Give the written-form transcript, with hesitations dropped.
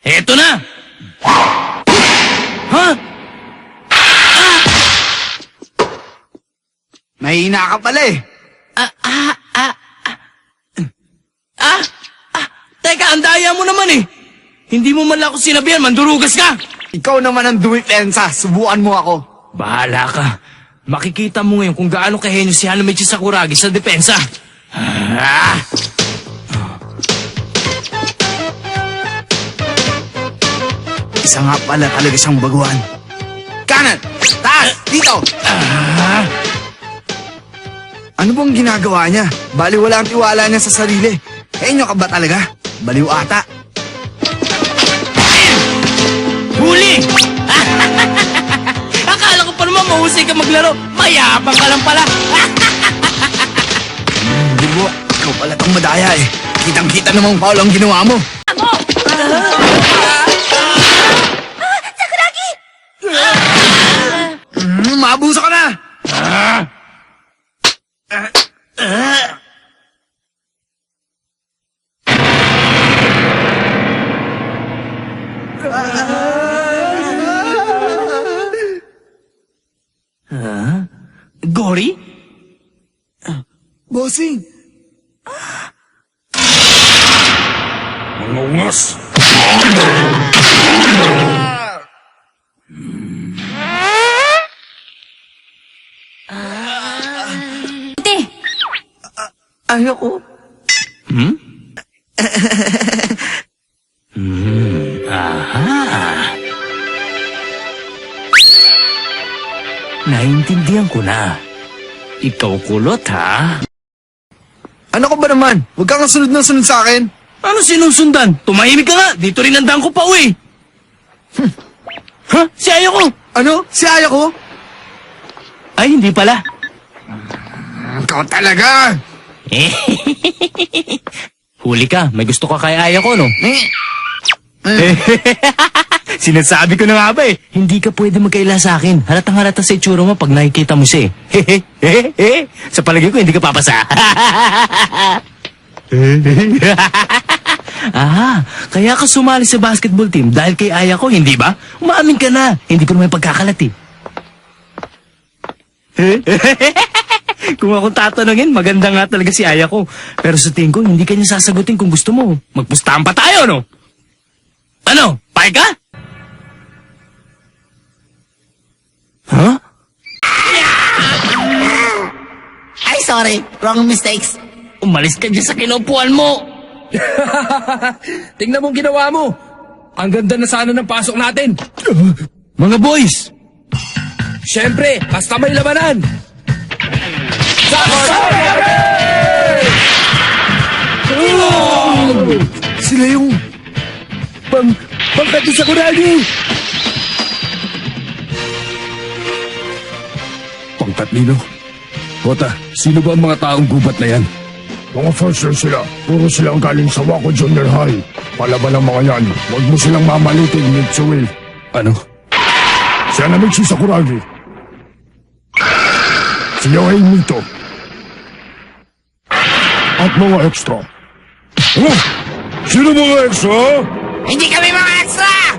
Eto na! Ha? Mahina ka pala eh. Teka, ang daya mo naman eh. Hindi mo man lang ako sinabihan, mandurugas ka. Ikaw naman ang dumipensa. Subukan mo ako. Bahala ka. Makikita mo ngayon kung gaano kahenyo si Hanamichi Sakuragi sa depensa. Isa nga pala talaga siyang baguhan. Kanan! Taas! Dito! Ano bang ginagawa niya? Bali wala ang tiwala niya sa sarili. Henyo ka ba talaga? Baliw ata. Huli! Akala ko pa naman mahusay ka maglaro. Mayabang ka lang pala. Bubo, ikaw pala tong madaya eh. Kitang-kita namang Paul ang ginawa mo. Sakuragi! Maabuso ka na! Gory? Bossing! Mga ungas! Ate! Ayoko. Aha. Naintindihan ko na. Ikaw kulot, ha? Ano ka ba naman? Huwag kang sunod na sunod sa akin. Ano sinusundan? Tumahimik ka nga. Dito rin ang daan ko pa uwi. Ha? Si Ayako? Ano? Si Ayako? Ay, hindi pala. Ikaw talaga! Huli ka. May gusto ka kay Ayako, no? Sinasabi ko na nga ba eh. Hindi ka pwede magkaila sa akin. Halatang halata sa itsura mo pag nakikita mo siya eh. Sa palagay ko, hindi ka papasa. Kaya ka sumali sa basketball team dahil kay Ayako, hindi ba? Umaamin ka na. Hindi ko naman pagkakalat eh. Kung akong tatanungin, maganda nga talaga si Ayako. Pero sa tingin ko, hindi kanya sasagutin kung gusto mo. Magpustahan pa tayo, no? Ano? Pay ka? Huh? Ay, sorry. Wrong mistakes. Umalis ka dyan sa kinupuan mo. Tingnan mong ginawa mo! Ang ganda na sana ng pasok natin! Mga boys! Siyempre, basta may labanan! Sila yung... Pangkat ni Sakuragi! Pangkat nino? Kota, sino ba ang mga taong gubat na yan? Mga first year sila. Puro silang galing sa Wako Junior High. Palaban ang mga yan. Huwag mo silang mamalitin, Mitsui. Ano? Si Hanamichi Sakuragi. Si Yohei Mito. At mga extra. Sino mga extra? Hindi kami mga extra!